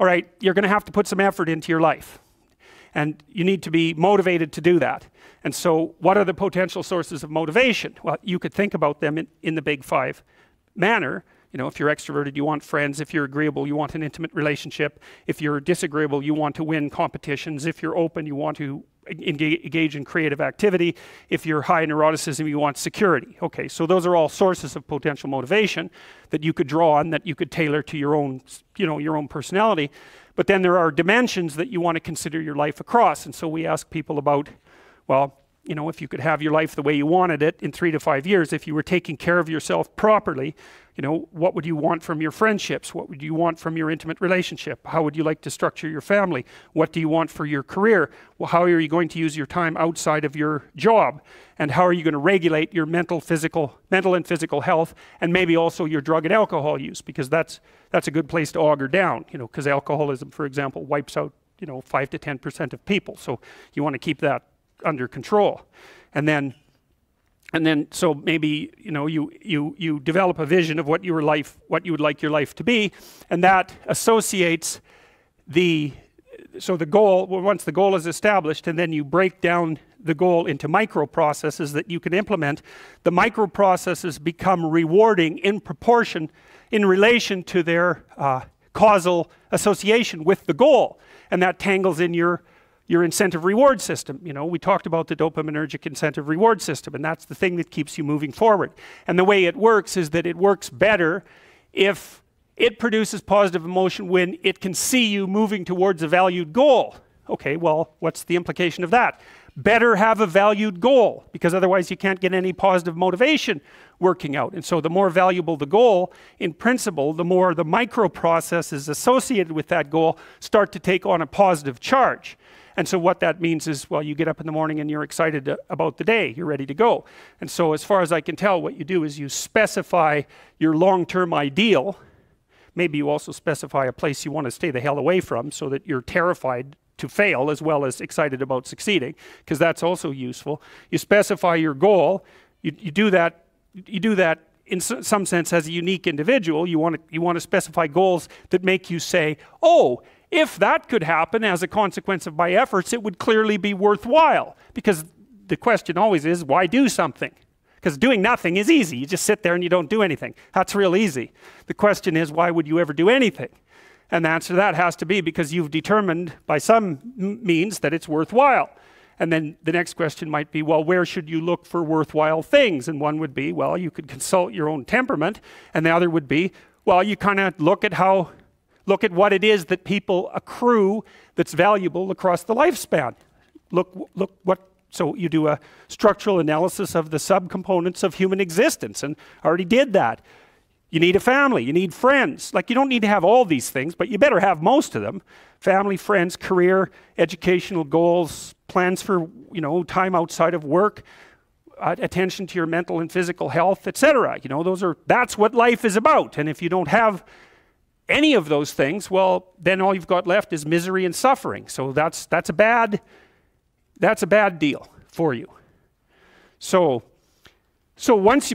all right, you're going to have to put some effort into your life. And you need to be motivated to do that. And so what are the potential sources of motivation? Well, you could think about them in the big five manner. You know, if you're extroverted, you want friends. If you're agreeable, you want an intimate relationship. If you're disagreeable, you want to win competitions. If you're open, you want to engage in creative activity. If you're high in neuroticism, you want security. Okay, so those are all sources of potential motivation that you could draw on, that you could tailor to your own, you know, your own personality. But then there are dimensions that you want to consider your life across. And so we ask people about, well, you know, if you could have your life the way you wanted it in 3 to 5 years, if you were taking care of yourself properly, you know, what would you want from your friendships? What would you want from your intimate relationship? How would you like to structure your family? What do you want for your career? Well, how are you going to use your time outside of your job? And how are you going to regulate your mental and physical health, and maybe also your drug and alcohol use? Because that's a good place to auger down, you know, because alcoholism, for example, wipes out, you know, 5 to 10% of people. So you want to keep that under control. And then so maybe, you know, you develop a vision of what your life, what you would like your life to be, and that associates the goal. Well, once the goal is established, and then you break down the goal into micro processes that you can implement. The micro processes become rewarding in proportion, in relation to their causal association with the goal, and that tangles in your incentive reward system. You know, we talked about the dopaminergic incentive reward system, and that's the thing that keeps you moving forward. And the way it works is that it works better if it produces positive emotion when it can see you moving towards a valued goal. Okay, well, what's the implication of that? Better have a valued goal, because otherwise you can't get any positive motivation working out. And so the more valuable the goal, in principle, the more the micro processes associated with that goal start to take on a positive charge. And so what that means is, well, you get up in the morning and you're excited about the day, you're ready to go. And so as far as I can tell, what you do is you specify your long-term ideal. Maybe you also specify a place you want to stay the hell away from, so that you're terrified to fail as well as excited about succeeding, because that's also useful. You specify your goal. You do that in some sense as a unique individual. You want to specify goals that make you say, oh, if that could happen as a consequence of my efforts, it would clearly be worthwhile. Because the question always is, why do something? Because doing nothing is easy. You just sit there and you don't do anything. That's real easy. The question is, why would you ever do anything? And the answer to that has to be because you've determined by some means that it's worthwhile. And then the next question might be, well, where should you look for worthwhile things? And one would be, well, you could consult your own temperament. And the other would be, well, you kind of look at what it is that people accrue that's valuable across the lifespan. So you do a structural analysis of the subcomponents of human existence, and I already did that. You need a family, you need friends. Like, you don't need to have all these things, but you better have most of them. Family, friends, career, educational goals, plans for, you know, time outside of work, attention to your mental and physical health, etc. You know, that's what life is about. And if you don't have any of those things, well, then all you've got left is misery and suffering. So that's a bad deal for you. So once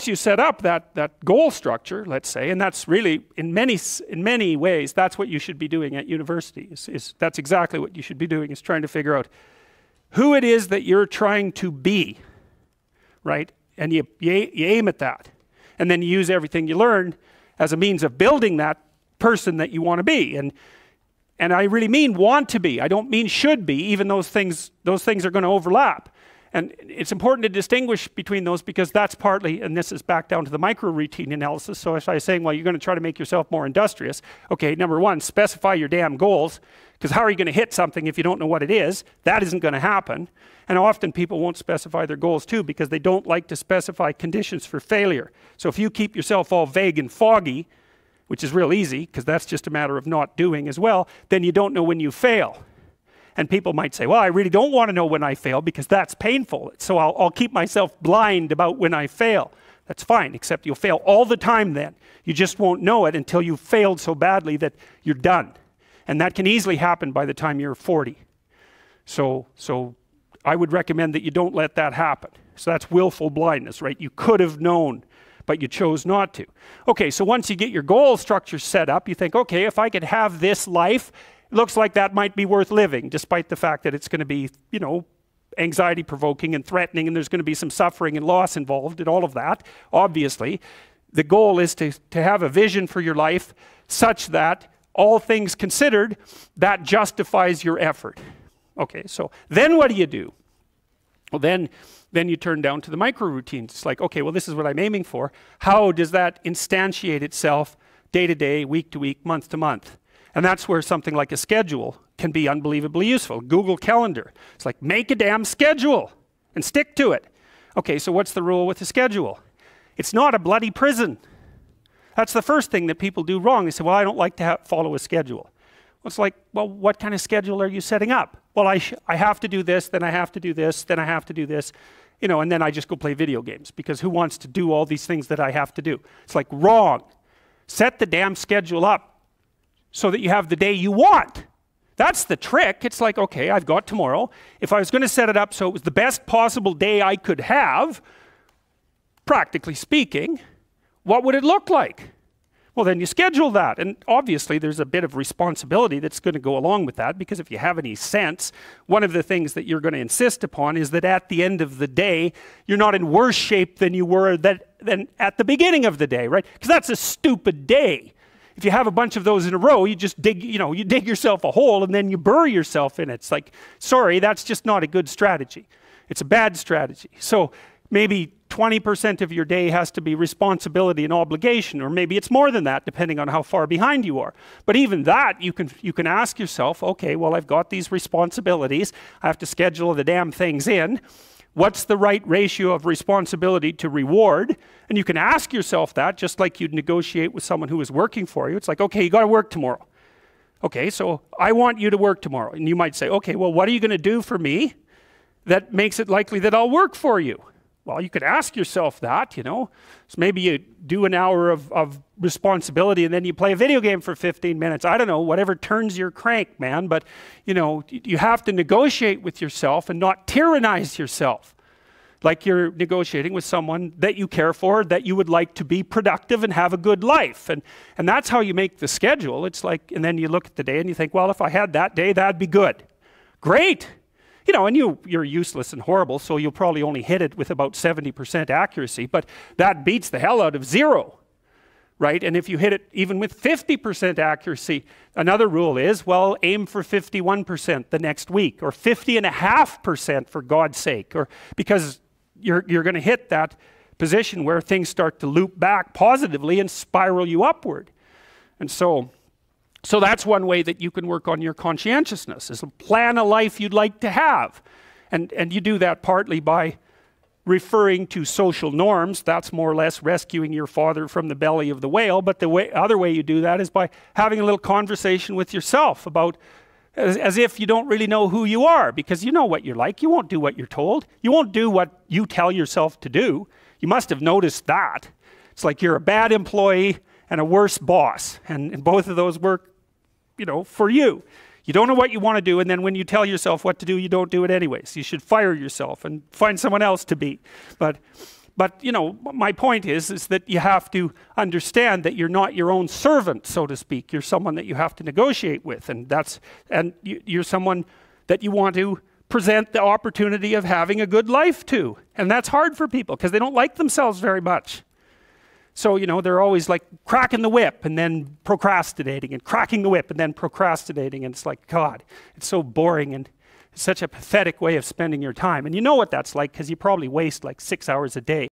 you set up that goal structure, let's say, and that's really in many ways that's what you should be doing at university. That's exactly what you should be doing, is trying to figure out who it is that you're trying to be, right? And you aim at that, and then you use everything you learn as a means of building that person that you want to be. And I really mean want to be. I don't mean should be, even those things are going to overlap. And it's important to distinguish between those, because that's partly, and this is back down to the micro routine analysis. So as I was saying, well, you're going to try to make yourself more industrious. Okay, number one, specify your damn goals, because how are you going to hit something if you don't know what it is? That isn't going to happen. And often people won't specify their goals too, because they don't like to specify conditions for failure. So if you keep yourself all vague and foggy, which is real easy, because that's just a matter of not doing as well, then you don't know when you fail. And people might say, well, I really don't want to know when I fail because that's painful. So I'll keep myself blind about when I fail. That's fine, except you'll fail all the time then. You just won't know it until you've failed so badly that you're done. And that can easily happen by the time you're 40. So I would recommend that you don't let that happen. So that's willful blindness, right? You could have known, but you chose not to. Okay, so once you get your goal structure set up, you think, okay, if I could have this life, it looks like that might be worth living, despite the fact that it's going to be, you know, anxiety provoking and threatening, and there's going to be some suffering and loss involved and all of that. Obviously, the goal is to have a vision for your life such that all things considered, that justifies your effort. Okay, so then what do? Well, then you turn down to the micro routines. It's like, okay, well, this is what I'm aiming for. How does that instantiate itself day to day, week to week, month to month? And that's where something like a schedule can be unbelievably useful. Google Calendar. It's like, make a damn schedule and stick to it. Okay, so what's the rule with the schedule? It's not a bloody prison. That's the first thing that people do wrong. They say, well, I don't like to follow a schedule. Well, it's like, well, what kind of schedule are you setting up? Well, I have to do this, then I have to do this, then I have to do this, you know, and then I just go play video games, because who wants to do all these things that I have to do? It's like, wrong. Set the damn schedule up so that you have the day you want. That's the trick. It's like, okay, I've got tomorrow. If I was going to set it up so it was the best possible day I could have, practically speaking, what would it look like? Well, then you schedule that. And obviously, there's a bit of responsibility that's going to go along with that, because if you have any sense, one of the things that you're going to insist upon is that at the end of the day, you're not in worse shape than you were than at the beginning of the day, right? Because that's a stupid day. If you have a bunch of those in a row, you just dig, you know, you dig yourself a hole and then you bury yourself in it. It's like, sorry, that's just not a good strategy. It's a bad strategy. So maybe 20% of your day has to be responsibility and obligation, or maybe it's more than that, depending on how far behind you are. But even that, you can ask yourself, okay, well, I've got these responsibilities. I have to schedule the damn things in. What's the right ratio of responsibility to reward? And you can ask yourself that, just like you'd negotiate with someone who is working for you. It's like, okay, you got to work tomorrow. Okay, so I want you to work tomorrow. And you might say, okay, well, what are you going to do for me that makes it likely that I'll work for you? Well, you could ask yourself that, you know. So maybe you do an hour of responsibility and then you play a video game for 15 minutes. I don't know, whatever turns your crank, man. But, you know, you have to negotiate with yourself and not tyrannize yourself. Like you're negotiating with someone that you care for, that you would like to be productive and have a good life. And that's how you make the schedule. It's like, and then you look at the day and you think, well, if I had that day, that'd be good. Great. You know, and you're useless and horrible, so you'll probably only hit it with about 70% accuracy, but that beats the hell out of 0, right? And if you hit it even with 50% accuracy, another rule is, well, aim for 51% the next week, or 50.5% for God's sake, or because you're going to hit that position where things start to loop back positively and spiral you upward. And so that's one way that you can work on your conscientiousness, is plan a life you'd like to have. And you do that partly by referring to social norms. That's more or less rescuing your father from the belly of the whale. But the other way you do that is by having a little conversation with yourself about, as if you don't really know who you are, because you know what you're like. You won't do what you're told. You won't do what you tell yourself to do. You must have noticed that. It's like you're a bad employee and a worse boss. And both of those work, you know, for you. You don't know what you want to do, and then when you tell yourself what to do, you don't do it anyways. You should fire yourself and find someone else to be. But you know, my point is that you have to understand that you're not your own servant, so to speak. You're someone that you have to negotiate with, and you're someone that you want to present the opportunity of having a good life to. And that's hard for people because they don't like themselves very much. So, you know, they're always like cracking the whip and then procrastinating, and cracking the whip and then procrastinating. And it's like, God, it's so boring, and it's such a pathetic way of spending your time. And you know what that's like, because you probably waste like 6 hours a day.